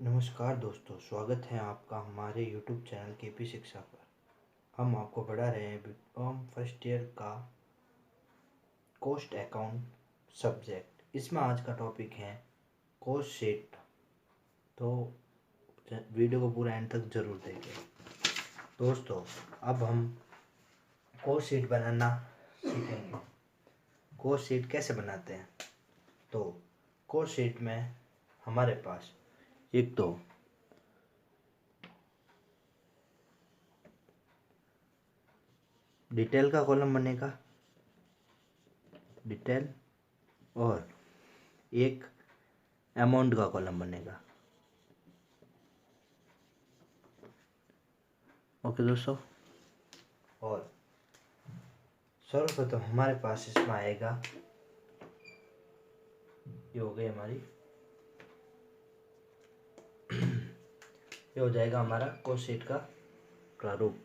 नमस्कार दोस्तों, स्वागत है आपका हमारे YouTube चैनल केपी शिक्षा पर। हम आपको पढ़ा रहे हैं बीकॉम फर्स्ट ईयर का कॉस्ट अकाउंट सब्जेक्ट। इसमें आज का टॉपिक है कॉस्ट शीट। तो वीडियो को पूरा एंड तक जरूर देखें। दोस्तों, अब हम कॉस्ट शीट बनाना सीखेंगे। कॉस्ट शीट कैसे बनाते हैं? तो कॉस्ट शीट में हमारे पास एक तो डिटेल का कॉलम बनेगा, डिटेल, और एक अमाउंट का कॉलम बनेगा। ओके दोस्तों, और सर्वप्रथम हमारे पास इसमें आएगा, ये हो गई हमारी, ये हो जाएगा हमारा कॉस्ट शीट का प्रारूप।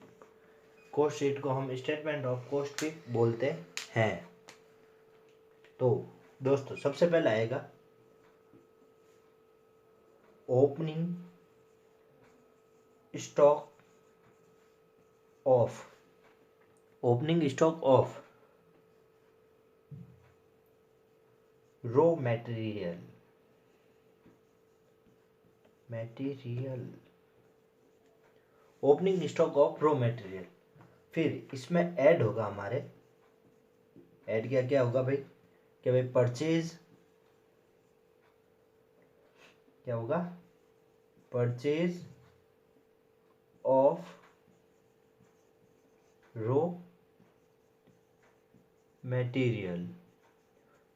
कॉस्ट शीट को हम स्टेटमेंट ऑफ कॉस्ट भी बोलते हैं। तो दोस्तों, सबसे पहले आएगा opening stock of raw material opening stock of raw material. फिर इसमें ऐड होगा हमारे, ऐड क्या क्या होगा भाई? क्या भाई? परचेज, क्या होगा? Purchase of raw material.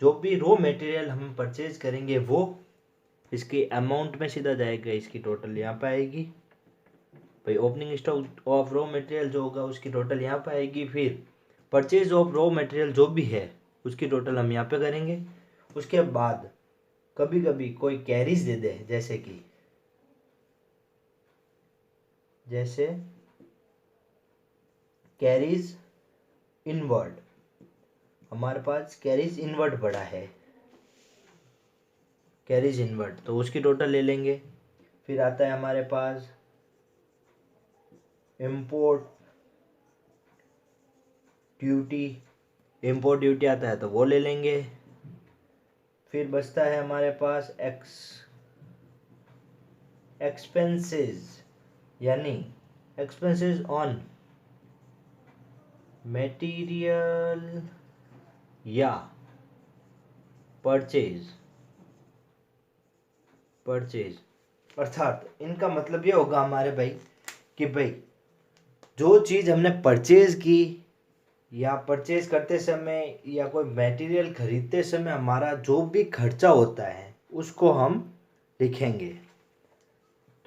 जो भी रॉ मटेरियल हम परचेज करेंगे वो इसकी अमाउंट में सीधा जाएगा, इसकी टोटल यहाँ पे आएगी भाई। Opening stock of raw material जो होगा उसकी टोटल यहाँ पे आएगी। फिर परचेज ऑफ रॉ मटेरियल जो भी है उसकी टोटल हम यहाँ पे करेंगे। उसके बाद कभी कभी कोई कैरीज दे दे, जैसे कैरीज इनवर्ड, हमारे पास कैरीज इनवर्ड पड़ा है, कैरीज इनवर्ड, तो उसकी टोटल ले लेंगे। फिर आता है हमारे पास इम्पोर्ट ड्यूटी आता है तो वो ले लेंगे। फिर बचता है हमारे पास एक्सपेंसेस, यानी एक्सपेंसेस ऑन मटेरियल या परचेज। अर्थात इनका मतलब ये होगा हमारे भाई कि भाई जो चीज़ हमने परचेज की या परचेज करते समय या कोई मटेरियल खरीदते समय हमारा जो भी खर्चा होता है उसको हम लिखेंगे,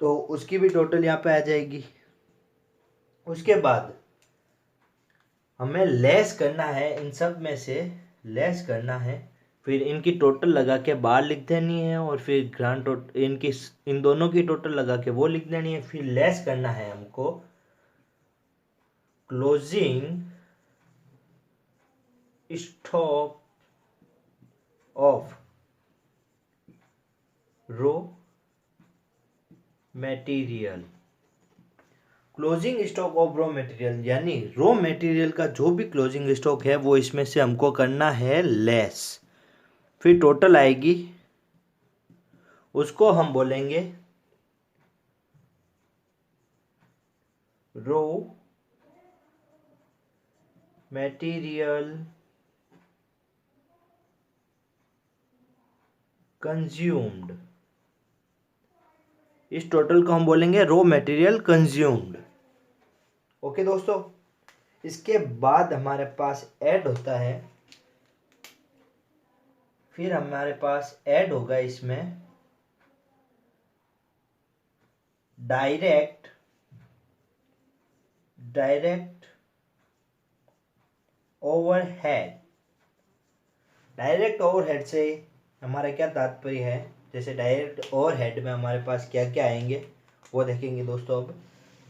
तो उसकी भी टोटल यहाँ पे आ जाएगी। उसके बाद हमें लेस करना है, इन सब में से लेस करना है। फिर इनकी टोटल लगा के बाहर लिख देनी है, और फिर ग्रांड टोटल इन दोनों की टोटल लगा के वो लिख देनी है। फिर लेस करना है हमको closing stock of raw material. Closing stock of raw material यानी रॉ मटेरियल का जो भी क्लोजिंग स्टॉक है वो इसमें से हमको करना है लेस। फिर टोटल आएगी, उसको हम बोलेंगे रॉ मटेरियल कंज्यूम्ड। इस टोटल को हम बोलेंगे रॉ मटेरियल कंज्यूम्ड। ओके दोस्तों, इसके बाद हमारे पास ऐड होता है। फिर हमारे पास ऐड होगा इसमें डायरेक्ट ओवरहेड। डायरेक्ट ओवरहेड से हमारा क्या तात्पर्य है? जैसे डायरेक्ट ओवरहेड में हमारे पास क्या क्या आएंगे वो देखेंगे दोस्तों। अब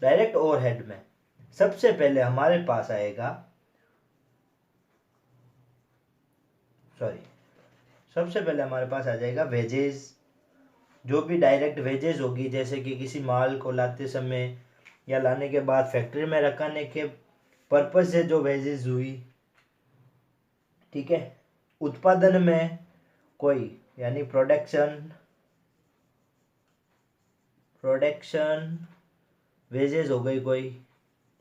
डायरेक्ट ओवरहेड में सबसे पहले हमारे पास आएगा, सबसे पहले हमारे पास आ जाएगा वेजेस, जो भी डायरेक्ट वेजेस होगी, जैसे कि किसी माल को लाते समय या लाने के बाद फैक्ट्री में रखने के पर्पज से जो वेजेस हुई, ठीक है। उत्पादन में कोई यानी प्रोडक्शन वेजेस हो गई कोई,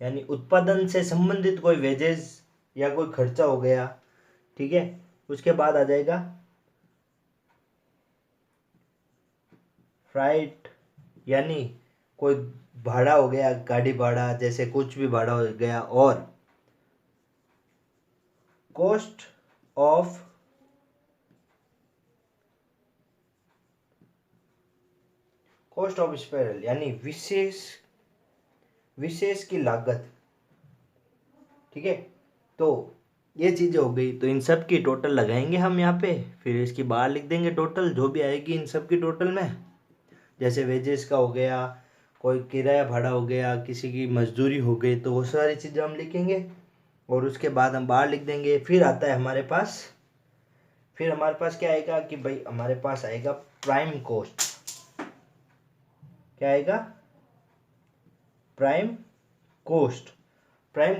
यानी उत्पादन से संबंधित कोई वेजेस या कोई खर्चा हो गया, ठीक है। उसके बाद आ जाएगा फ्राइट, यानी कोई भाड़ा हो गया, गाड़ी भाड़ा, जैसे कुछ भी भाड़ा हो गया। और कॉस्ट ऑफ स्पेरल, यानी विशेष की लागत, ठीक है। तो ये चीज़ें हो गई, तो इन सब की टोटल लगाएंगे हम यहाँ पे, फिर इसकी बाहर लिख देंगे टोटल जो भी आएगी इन सब की टोटल में। जैसे वेजेस का हो गया, कोई किराया भाड़ा हो गया, किसी की मजदूरी हो गई, तो वो सारी चीज़ें हम लिखेंगे और उसके बाद हम बाहर लिख देंगे। फिर आता है हमारे पास, क्या आएगा कि भाई हमारे पास आएगा प्राइम कॉस्ट। क्या आएगा? प्राइम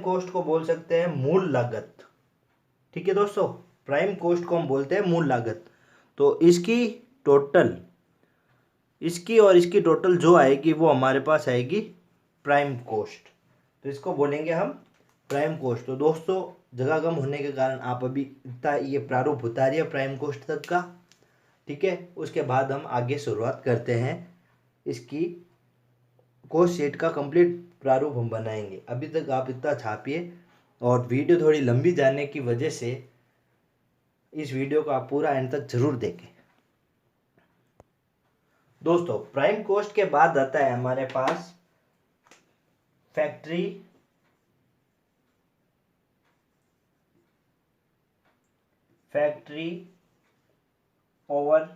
कॉस्ट को बोल सकते हैं मूल लागत, ठीक है दोस्तों। प्राइम कॉस्ट को हम बोलते हैं मूल लागत। तो इसकी और इसकी टोटल जो आएगी वो हमारे पास आएगी प्राइम कॉस्ट, तो इसको बोलेंगे हम प्राइम कॉस्ट। तो दोस्तों जगह कम होने के कारण आप अभी इतना ये प्रारूप उतारिए प्राइम कॉस्ट तक का, ठीक है। उसके बाद हम आगे शुरुआत करते हैं, इसकी कॉस्ट शीट का कंप्लीट प्रारूप हम बनाएंगे। अभी तक आप इतना छापिए, और वीडियो थोड़ी लंबी जाने की वजह से इस वीडियो को आप पूरा एंड तक जरूर देखें। दोस्तों प्राइम कॉस्ट के बाद आता है हमारे पास फैक्ट्री ओवर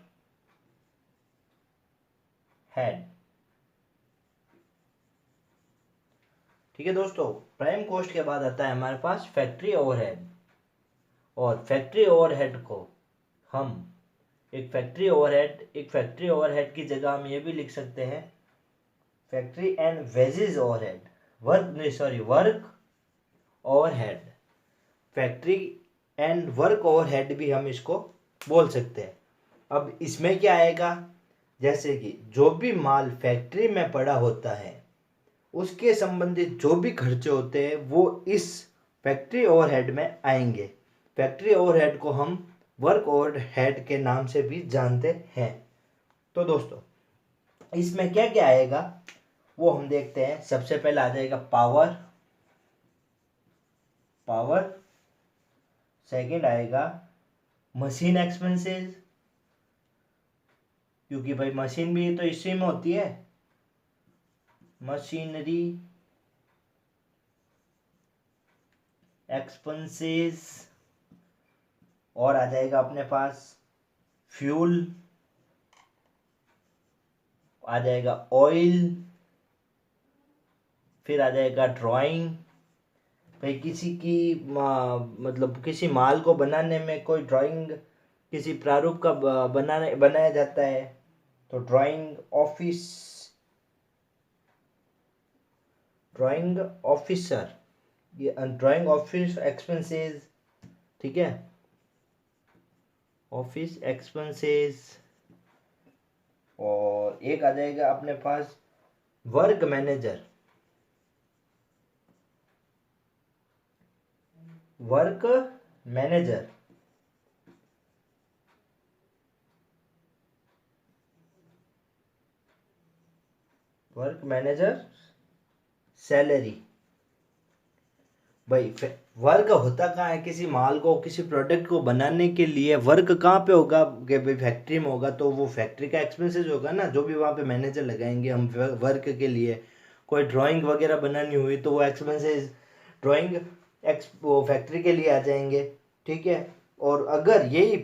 हेड, ठीक है दोस्तों। प्राइम कॉस्ट के बाद आता है हमारे पास फैक्ट्री ओवरहेड, और फैक्ट्री ओवरहेड को हम एक फैक्ट्री ओवरहेड की जगह हम ये भी लिख सकते हैं factory and wages overhead, work overhead, factory and work overhead भी हम इसको बोल सकते हैं। अब इसमें क्या आएगा, जैसे कि जो भी माल फैक्ट्री में पड़ा होता है उसके संबंधित जो भी खर्चे होते हैं वो इस फैक्ट्री ओवरहेड में आएंगे। फैक्ट्री ओवरहेड को हम वर्क ओवरहेड के नाम से भी जानते हैं। तो दोस्तों इसमें क्या क्या आएगा वो हम देखते हैं। सबसे पहले आ जाएगा पावर, सेकंड आएगा मशीन एक्सपेंसेस, क्योंकि भाई मशीन भी तो इसी में होती है, मशीनरी एक्सपेंसेस। और आ जाएगा अपने पास फ्यूल, आ जाएगा ऑयल, फिर आ जाएगा ड्राइंग। भाई किसी की मतलब किसी माल को बनाने में कोई ड्राइंग किसी प्रारूप का बनाया जाता है, तो ड्राइंग ऑफिसर, ये ड्राइंग ऑफिस एक्सपेंसेस, ठीक है, ऑफिस एक्सपेंसेस। और एक आ जाएगा अपने पास वर्क मैनेजर, सैलरी। भाई वर्क होता कहाँ है, किसी माल को किसी प्रोडक्ट को बनाने के लिए वर्क कहाँ पे होगा कि भाई फैक्ट्री में होगा, तो वो फैक्ट्री का एक्सपेंसेस होगा ना, जो भी वहाँ पे मैनेजर लगाएंगे हम वर्क के लिए। कोई ड्राइंग वगैरह बनानी हुई तो वो एक्सपेंसेस ड्राइंग वो फैक्ट्री के लिए आ जाएंगे, ठीक है। और अगर यही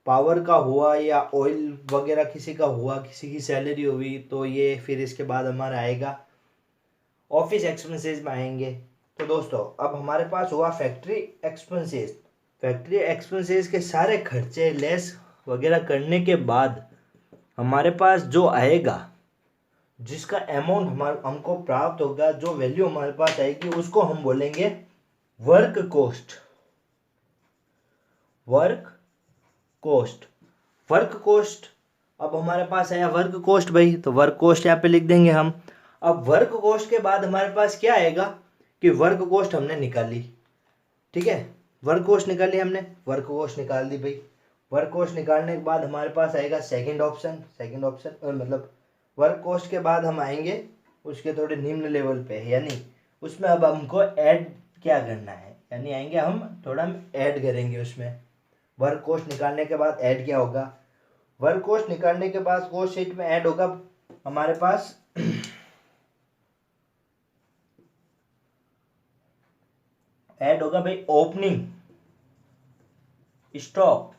पावर का हुआ या ऑयल वगैरह किसी का हुआ, किसी की सैलरी हुई, तो ये फिर इसके बाद हमारा आएगा ऑफिस एक्सपेंसेस में आएंगे। तो दोस्तों अब हमारे पास हुआ फैक्ट्री एक्सपेंसेस के सारे खर्चे लेस वगैरह करने के बाद हमारे पास जो आएगा, जिसका अमाउंट हमको प्राप्त होगा, जो वैल्यू हमारे पास आएगी, उसको हम बोलेंगे work cost. Work cost, work cost. अब हमारे पास आया वर्क कॉस्ट भाई, तो वर्क कॉस्ट यहाँ पे लिख देंगे हम। अब वर्क कॉस्ट के बाद हमारे पास क्या आएगा कि वर्क कॉस्ट हमने निकाली, ठीक है, वर्क कॉस्ट निकाली हमने, वर्क कॉस्ट निकाल दी भाई। वर्क कॉस्ट निकालने के बाद हमारे पास आएगा सेकंड ऑप्शन, मतलब वर्क कॉस्ट के बाद हम आएंगे उसके थोड़े निम्न लेवल पे, यानी उसमें अब हमको ऐड क्या करना है, यानी आएंगे हम थोड़ा हम ऐड करेंगे उसमें। वर्क कॉस्ट निकालने के बाद ऐड क्या होगा, वर्क कॉस्ट निकालने के बाद कॉस्ट शीट में ऐड होगा हमारे पास ऐड होगा भाई opening stock,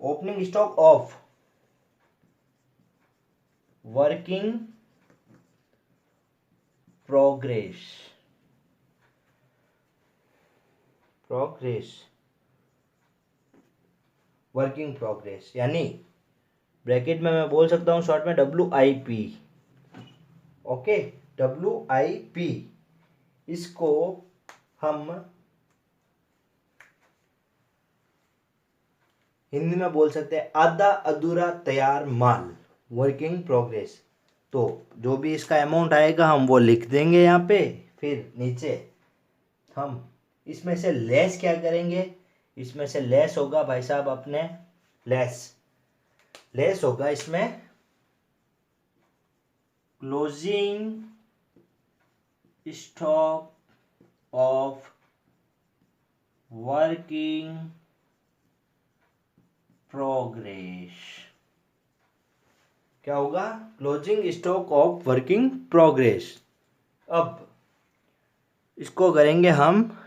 opening stock of working progress, working progress, यानी ब्रैकेट में मैं बोल सकता हूं शॉर्ट में WIP। ओके, WIP, इसको हम हिंदी में बोल सकते हैं आधा अधूरा तैयार माल, वर्किंग प्रोग्रेस। तो जो भी इसका अमाउंट आएगा हम वो लिख देंगे यहाँ पे, फिर नीचे हम इसमें से लेस क्या करेंगे, इसमें से लेस होगा भाई साहब अपने लेस होगा इसमें closing stock of working progress. क्या होगा, closing stock of working progress. अब इसको करेंगे हम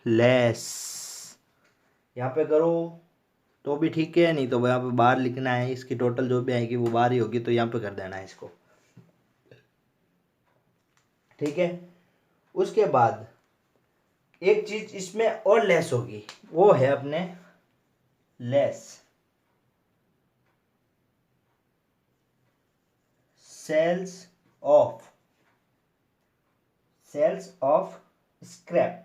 लेस, यहाँ पे करो तो भी ठीक है, नहीं तो यहाँ पे बाहर लिखना है, इसकी टोटल जो भी आएगी वो बाहर ही होगी, तो यहाँ पे कर देना है इसको, ठीक है। उसके बाद एक चीज इसमें और लेस होगी, वो है अपने लेस सेल्स ऑफ स्क्रैप,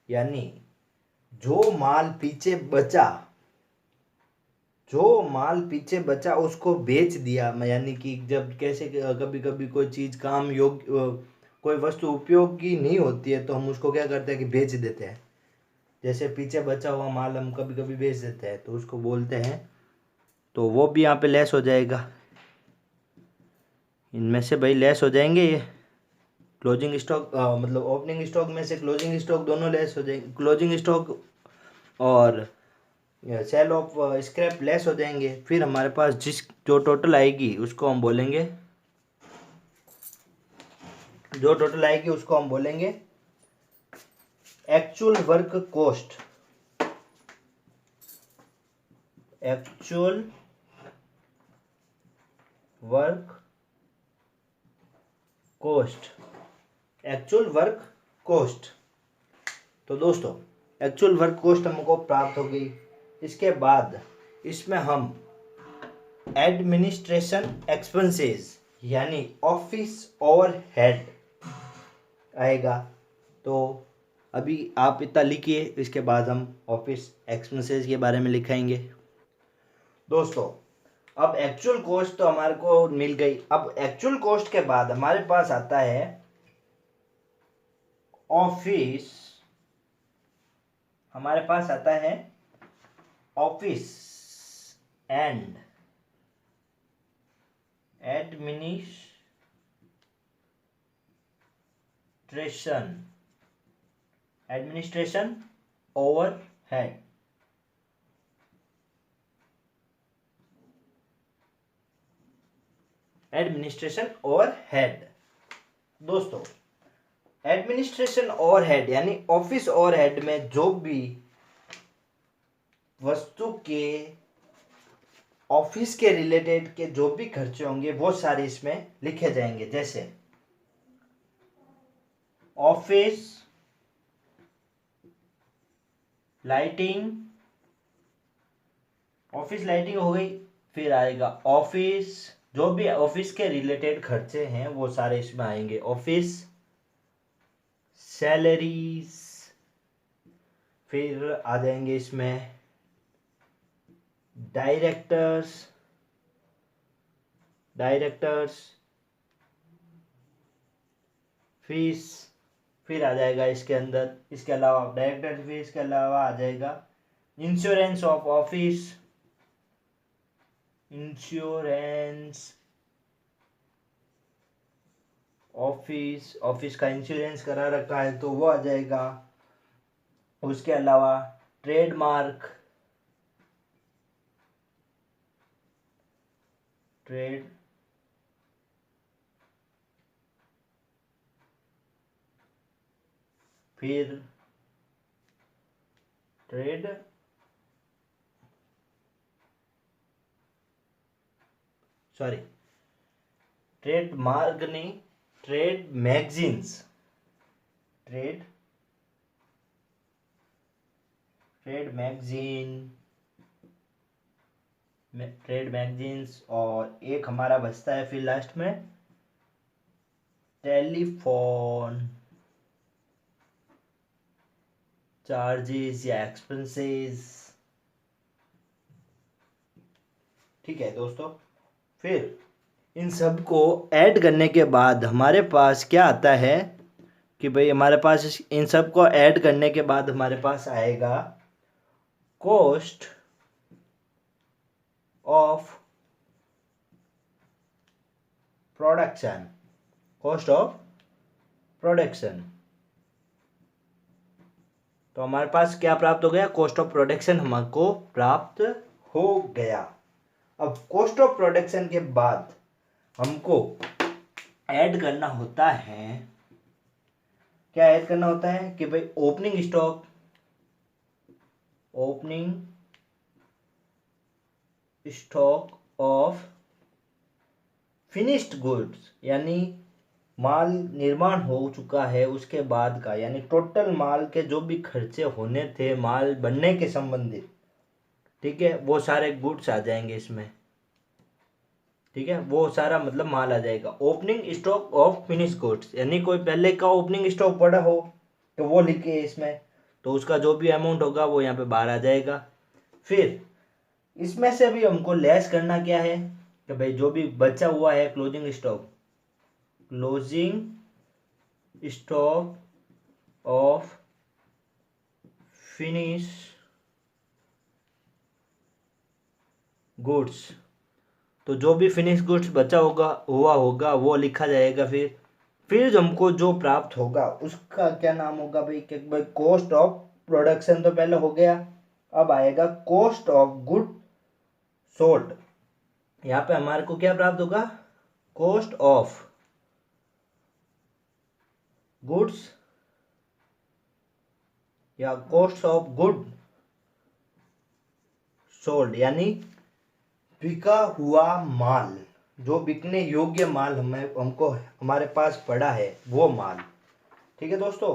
यानी जो माल पीछे बचा उसको बेच दिया, यानी कि जब कैसे कभी कभी कोई चीज काम योग्य, कोई वस्तु उपयोगी नहीं होती है तो हम उसको क्या करते हैं कि बेच देते हैं। जैसे पीछे बचा हुआ माल हम कभी कभी बेच देते हैं, तो उसको बोलते हैं, तो वो भी यहाँ पे लेस हो जाएगा। इनमें से भाई लेस हो जाएंगे ये क्लोजिंग स्टॉक, मतलब ओपनिंग स्टॉक में से क्लोजिंग स्टॉक दोनों लेस हो जाएंगे, क्लोजिंग स्टॉक और सेल ऑफ स्क्रैप लेस हो जाएंगे। फिर हमारे पास जो टोटल आएगी उसको हम बोलेंगे, एक्चुअल वर्क कॉस्ट, तो दोस्तों एक्चुअल वर्क कॉस्ट हमको प्राप्त हो गई। इसके बाद इसमें हम एडमिनिस्ट्रेशन एक्सपेंसेस यानी ऑफिस ओवरहेड आएगा, तो अभी आप इतना लिखिए, इसके बाद हम ऑफिस एक्सपेंसेस के बारे में लिखाएंगे। दोस्तों अब एक्चुअल कॉस्ट तो हमारे को मिल गई, अब एक्चुअल कॉस्ट के बाद हमारे पास आता है ऑफिस, हमारे पास आता है office and administration overhead. Administration overhead, दोस्तों एडमिनिस्ट्रेशन ओवरहेड यानी ऑफिस ओवरहेड में जो भी वस्तु के ऑफिस के रिलेटेड के जो भी खर्चे होंगे वो सारे इसमें लिखे जाएंगे। जैसे ऑफिस लाइटिंग, ऑफिस लाइटिंग हो गई। फिर आएगा ऑफिस, जो भी ऑफिस के रिलेटेड खर्चे हैं वो सारे इसमें आएंगे। ऑफिस सैलरीज, फिर आ जाएंगे इसमें डायरेक्टर्स फीस, फिर आ जाएगा इसके अंदर, इसके अलावा डायरेक्टर फीस के अलावा आ जाएगा insurance of office, insurance office का इंश्योरेंस करा रखा है तो वो आ जाएगा। उसके अलावा ट्रेडमार्क, ट्रेड फिर ट्रेड सॉरी ट्रेड मार्क नहीं, trade magazines, trade magazine, trade magazines. और एक हमारा बचता है फिर लास्ट में टेलीफोन चार्जेस या एक्सपेंसेस। ठीक है दोस्तों, फिर इन सब को ऐड करने के बाद हमारे पास क्या आता है कि भाई हमारे पास इन सब को ऐड करने के बाद हमारे पास आएगा cost of production, cost of production. तो हमारे पास क्या प्राप्त हो गया, कॉस्ट ऑफ प्रोडक्शन हमको प्राप्त हो गया। अब कॉस्ट ऑफ प्रोडक्शन के बाद हमको ऐड करना होता है, क्या ऐड करना होता है कि भाई opening stock of finished goods, यानी माल निर्माण हो चुका है उसके बाद का, यानी टोटल माल के जो भी खर्चे होने थे माल बनने के संबंधित, ठीक है, वो सारे गुड्स आ जाएंगे इसमें। ठीक है, वो सारा मतलब माल आ जाएगा। Opening stock of finish goods, यानी कोई पहले का ओपनिंग स्टॉक पड़ा हो तो वो लिखे इसमें, तो उसका जो भी अमाउंट होगा वो यहाँ पे बाहर आ जाएगा। फिर इसमें से भी हमको लेस करना क्या है कि भाई जो भी बचा हुआ है closing stock of finish goods, तो जो भी फिनिश गुड्स बचा होगा वो लिखा जाएगा। फिर हमको जो प्राप्त होगा उसका क्या नाम होगा भाई, कि भाई कॉस्ट ऑफ प्रोडक्शन तो पहले हो गया, अब आएगा कॉस्ट ऑफ गुड सोल्ड। यहाँ पे हमारे को क्या प्राप्त होगा, कॉस्ट ऑफ गुड्स या कॉस्ट ऑफ गुड सोल्ड, यानी बिका हुआ माल, जो बिकने योग्य माल हमको हमारे पास पड़ा है वो माल। ठीक है दोस्तों,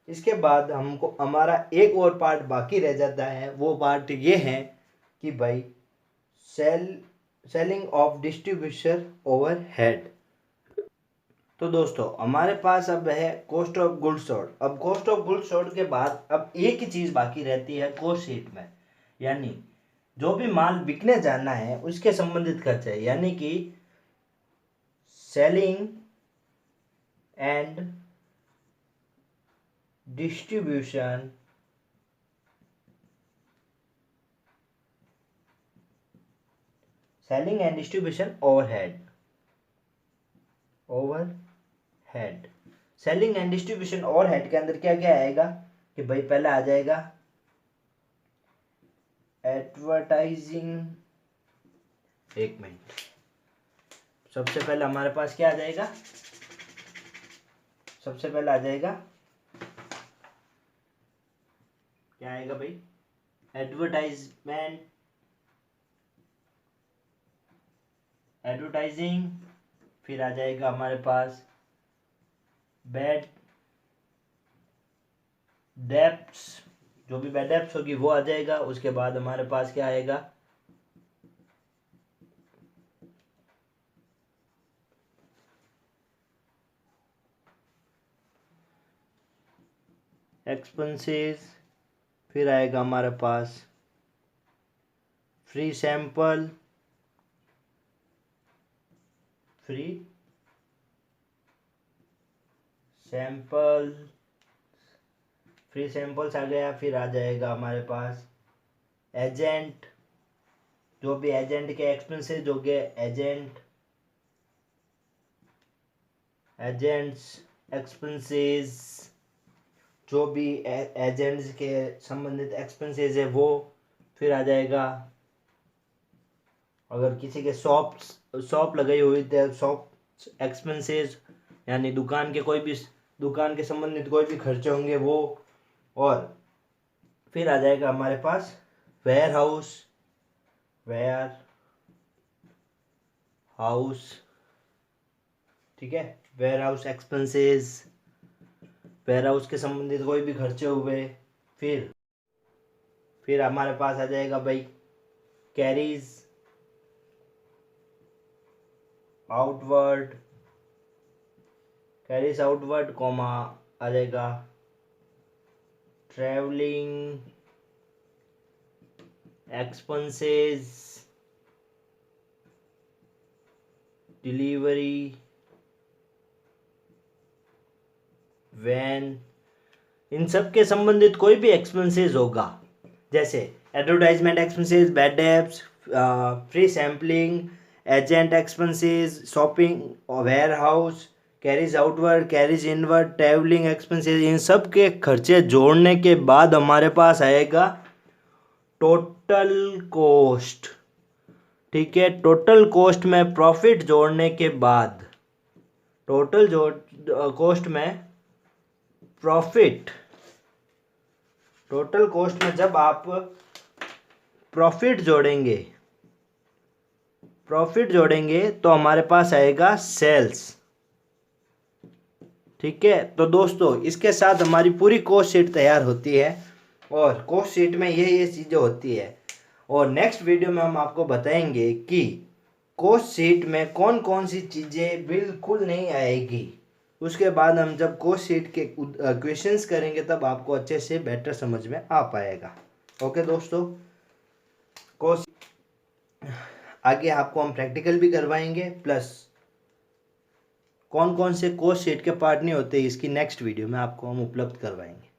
इसके बाद हमको हमारा एक और पार्ट बाकी रह जाता है, वो पार्ट ये है कि भाई सेलिंग ऑफ डिस्ट्रीब्यूशन ओवरहेड। तो दोस्तों हमारे पास अब है कॉस्ट ऑफ गुड्स सोल्ड। अब कॉस्ट ऑफ गुड्स सोल्ड के बाद अब एक ही चीज़ बाकी रहती है कॉस्ट शीट में, यानी जो भी माल बिकने जाना है उसके संबंधित खर्चे, यानी कि selling and distribution overhead. Selling and distribution overhead के अंदर क्या क्या आएगा कि भाई पहले आ जाएगा एडवर्टाइजिंग, एक मिनट, सबसे पहले हमारे पास क्या आ जाएगा, सबसे पहले आ जाएगा क्या आएगा भाई, एडवर्टाइजिंग। फिर आ जाएगा हमारे पास बैड डेब्ट्स, जो भी बैड डेब्ट्स होगी वो आ जाएगा। उसके बाद हमारे पास क्या आएगा, एक्सपेंसेस, फिर आएगा हमारे पास free sample, free sample, free samples आ गया। फिर आ जाएगा हमारे पास एजेंट, जो भी एजेंट के एक्सपेंसेस हो गए, एजेंट्स एक्सपेंसेस, जो भी एजेंट्स के संबंधित एक्सपेंसेस है वो। फिर आ जाएगा अगर किसी के शॉप लगाई हुई है, शॉप एक्सपेंसेस, यानी दुकान के संबंधित कोई भी खर्चे होंगे वो। और फिर आ जाएगा हमारे पास वेयर हाउस, ठीक है, warehouse expenses, warehouse के संबंधित कोई भी खर्चे हुए। फिर हमारे पास आ जाएगा भाई कैरीज आउटवर्ड कॉमा आ जाएगा ट्रैवलिंग एक्सपेंसेस, डिलीवरी वैन, इन सब के संबंधित कोई भी एक्सपेंसेस होगा, जैसे advertisement expenses, bad debts, free sampling, agent expenses, shopping, warehouse, carriage outward, carriage inward, travelling expenses, इन सब के खर्चे जोड़ने के बाद हमारे पास आएगा टोटल कॉस्ट। ठीक है, टोटल कॉस्ट में प्रॉफिट जोड़ने के बाद, टोटल कॉस्ट में जब आप प्रॉफिट जोड़ेंगे तो हमारे पास आएगा सेल्स। ठीक है, तो दोस्तों इसके साथ हमारी पूरी कॉस्ट शीट तैयार होती है और कॉस्ट शीट में ये चीज़ें होती है। और नेक्स्ट वीडियो में हम आपको बताएंगे कि कॉस्ट शीट में कौन कौन सी चीज़ें बिल्कुल नहीं आएगी। उसके बाद हम जब कॉस्ट शीट के क्वेश्चंस करेंगे तब आपको अच्छे से बेटर समझ में आ पाएगा। ओके दोस्तों, कॉस्ट आगे आपको हम प्रैक्टिकल भी करवाएंगे, प्लस कौन कौन से कॉस्ट शीट के पार्ट नहीं होते इसकी नेक्स्ट वीडियो में आपको हम उपलब्ध करवाएंगे।